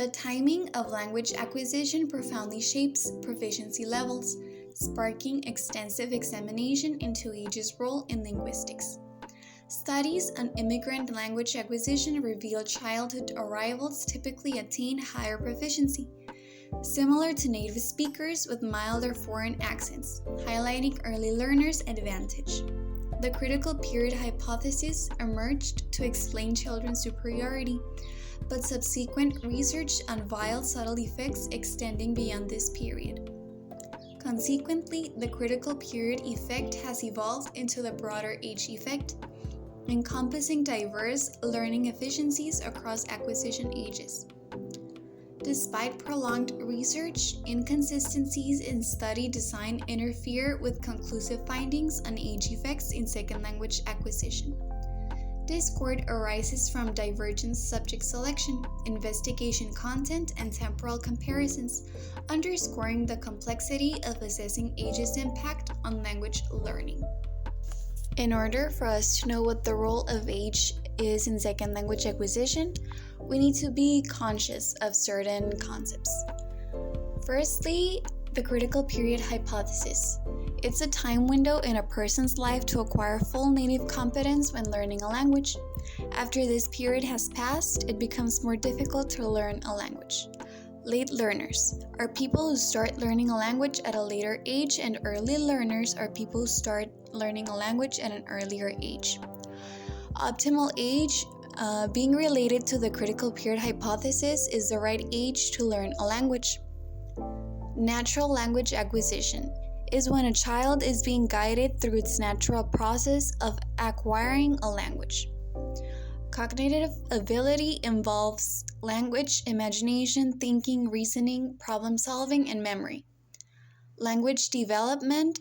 The timing of language acquisition profoundly shapes proficiency levels, sparking extensive examination into age's role in linguistics. Studies on immigrant language acquisition reveal childhood arrivals typically attain higher proficiency, similar to native speakers with milder foreign accents, highlighting early learners' advantage. The critical period hypothesis emerged to explain children's superiority, but subsequent research unveiled subtle effects extending beyond this period. Consequently, the critical period effect has evolved into the broader age effect, encompassing diverse learning efficiencies across acquisition ages. Despite prolonged research, inconsistencies in study design interfere with conclusive findings on age effects in second language acquisition. Discord arises from divergent subject selection, investigation content, and temporal comparisons, underscoring the complexity of assessing age's impact on language learning. In order for us to know what the role of age is in second language acquisition, we need to be conscious of certain concepts. Firstly, the critical period hypothesis. It's a time window in a person's life to acquire full native competence when learning a language. After this period has passed, it becomes more difficult to learn a language. Late learners are people who start learning a language at a later age, and early learners are people who start learning a language at an earlier age. Optimal age, being related to the critical period hypothesis, is the right age to learn a language. Natural language acquisition is when a child is being guided through its natural process of acquiring a language. Cognitive ability involves language, imagination, thinking, reasoning, problem solving, and memory. Language development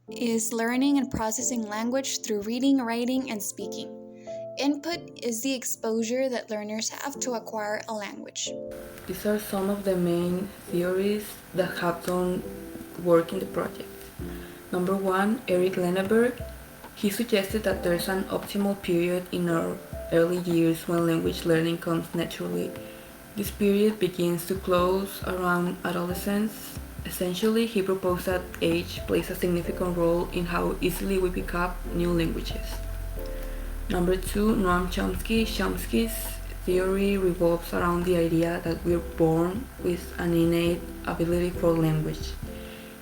is learning and processing language through reading, writing, and speaking. Input is the exposure that learners have to acquire a language. These are some of the main theories that have done work in the project. Number 1, Eric Lenneberg. He suggested that there's an optimal period in our early years when language learning comes naturally. This period begins to close around adolescence. Essentially, he proposed that age plays a significant role in how easily we pick up new languages. Number 2, Noam Chomsky. Chomsky's theory revolves around the idea that we're born with an innate ability for language.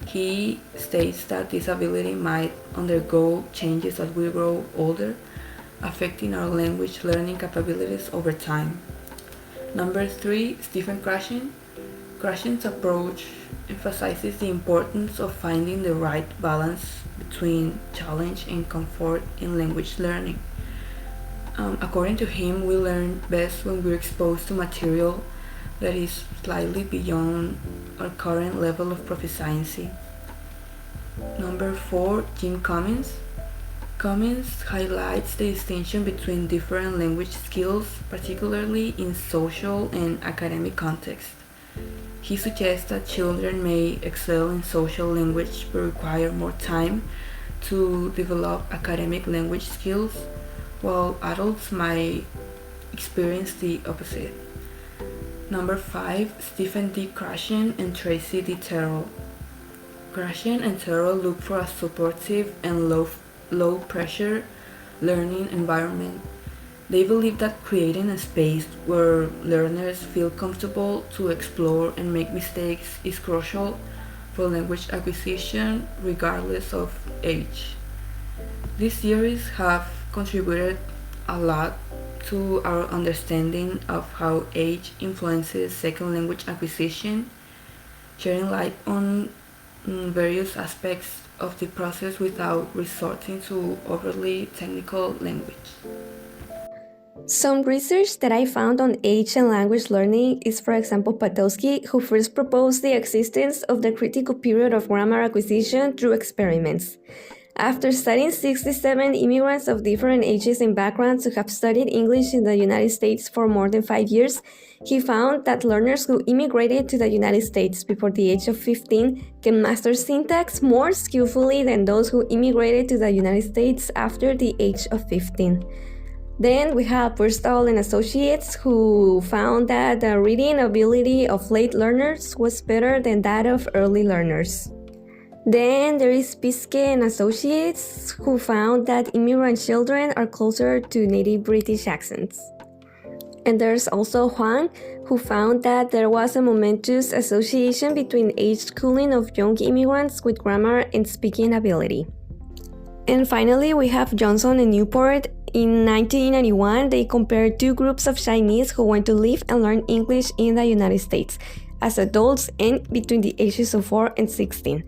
He states that this ability might undergo changes as we grow older, affecting our language learning capabilities over time. Number 3, Stephen Krashen. Krashen's approach emphasizes the importance of finding the right balance between challenge and comfort in language learning. According to him, we learn best when we're exposed to material that is slightly beyond our current level of proficiency. Number 4, Jim Cummins. Cummins highlights the distinction between different language skills, particularly in social and academic contexts. He suggests that children may excel in social language but require more time to develop academic language skills, while adults might experience the opposite. Number 5, Stephen D. Krashen and Tracy D. Terrell. Krashen and Terrell look for a supportive and low-pressure learning environment. They believe that creating a space where learners feel comfortable to explore and make mistakes is crucial for language acquisition regardless of age. These theories have contributed a lot to our understanding of how age influences second language acquisition, shedding light on various aspects of the process without resorting to overly technical language. Some research that I found on age and language learning is, for example, Patowski, who first proposed the existence of the critical period of grammar acquisition through experiments. After studying 67 immigrants of different ages and backgrounds who have studied English in the United States for more than 5 years, he found that learners who immigrated to the United States before the age of 15 can master syntax more skillfully than those who immigrated to the United States after the age of 15. Then we have Burstall and Associates, who found that the reading ability of late learners was better than that of early learners. Then there is Piske and Associates, who found that immigrant children are closer to native British accents. And there's also Huang, who found that there was a momentous association between age schooling of young immigrants with grammar and speaking ability. And finally, we have Johnson and Newport. In 1991, they compared two groups of Chinese who went to live and learn English in the United States as adults and between the ages of 4 and 16.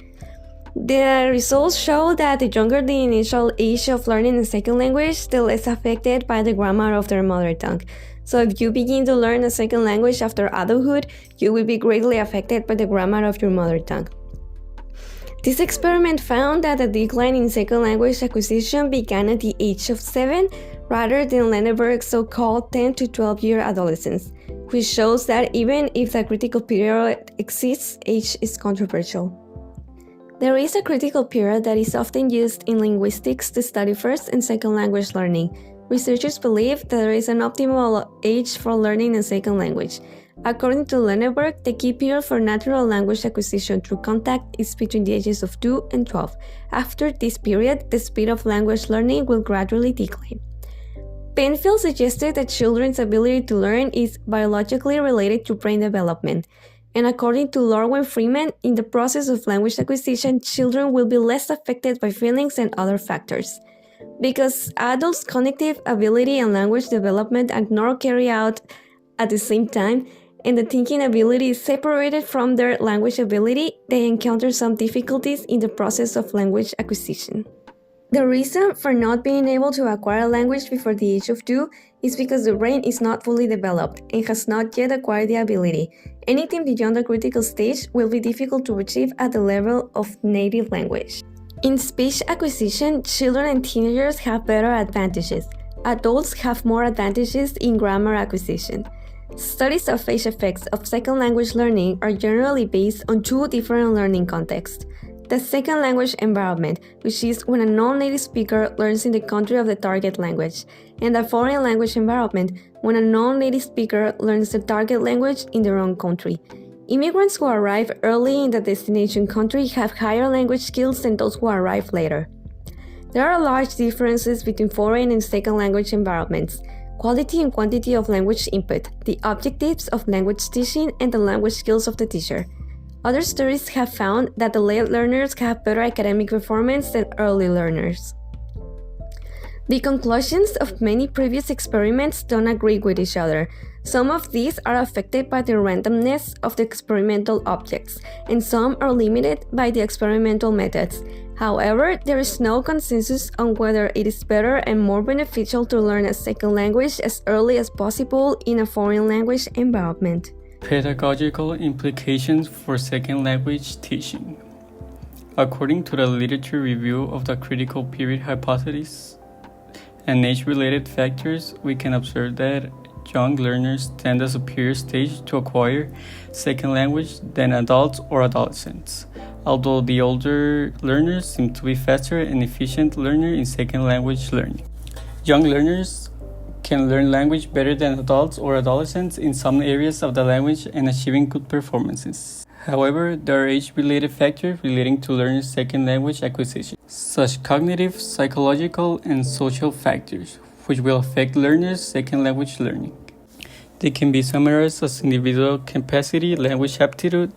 The results show that the younger the initial age of learning a second language, the less affected by the grammar of their mother tongue. So if you begin to learn a second language after adulthood, you will be greatly affected by the grammar of your mother tongue. This experiment found that the decline in second language acquisition began at the age of 7 rather than Lenneberg's so-called 10 to 12-year adolescence, which shows that even if the critical period exists, age is controversial. There is a critical period that is often used in linguistics to study first and second language learning. Researchers believe that there is an optimal age for learning a second language. According to Lenneberg, the key period for natural language acquisition through contact is between the ages of 2 and 12. After this period, the speed of language learning will gradually decline. Penfield suggested that children's ability to learn is biologically related to brain development. And according to Lorwen Freeman, in the process of language acquisition, children will be less affected by feelings and other factors. Because adults' cognitive ability and language development are not carried out at the same time, and the thinking ability is separated from their language ability, they encounter some difficulties in the process of language acquisition. The reason for not being able to acquire a language before the age of 2 is because the brain is not fully developed and has not yet acquired the ability. Anything beyond the critical stage will be difficult to achieve at the level of native language. In speech acquisition, children and teenagers have better advantages. Adults have more advantages in grammar acquisition. Studies of age effects of second language learning are generally based on two different learning contexts. The second language environment, which is when a non-native speaker learns in the country of the target language, and the foreign language environment, when a non-native speaker learns the target language in their own country. Immigrants who arrive early in the destination country have higher language skills than those who arrive later. There are large differences between foreign and second language environments. Quality and quantity of language input, the objectives of language teaching, and the language skills of the teacher. Other studies have found that the late learners have better academic performance than early learners. The conclusions of many previous experiments don't agree with each other. Some of these are affected by the randomness of the experimental objects, and some are limited by the experimental methods. However, there is no consensus on whether it is better and more beneficial to learn a second language as early as possible in a foreign language environment. Pedagogical implications for second language teaching. According to the literature review of the critical period hypothesis and age-related factors, we can observe that young learners tend a superior stage to acquire second language than adults or adolescents, although the older learners seem to be faster and efficient learners in second language learning. Young learners can learn language better than adults or adolescents in some areas of the language and achieving good performances. However, there are age-related factors relating to learners' second language acquisition, such cognitive, psychological, and social factors, which will affect learners' second language learning. They can be summarized as individual capacity, language aptitude,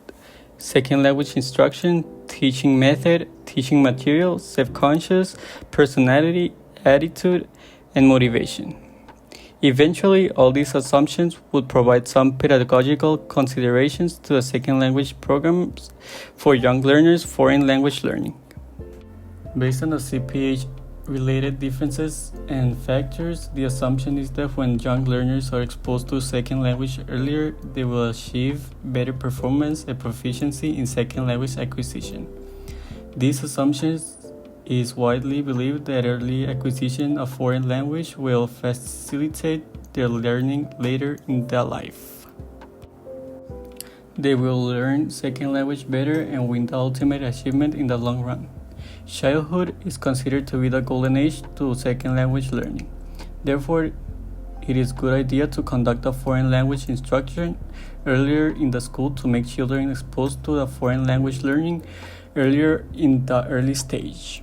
second language instruction, teaching method, teaching material, self-conscious, personality, attitude, and motivation. Eventually, all these assumptions would provide some pedagogical considerations to the second language programs for young learners' foreign language learning. Based on the CPH-related differences and factors, the assumption is that when young learners are exposed to second language earlier, they will achieve better performance and proficiency in second language acquisition. These assumptions is widely believed that early acquisition of foreign language will facilitate their learning later in their life. They will learn second language better and win the ultimate achievement in the long run. Childhood is considered to be the golden age to second language learning. Therefore, it is a good idea to conduct a foreign language instruction earlier in the school to make children exposed to the foreign language learning earlier in the early stage.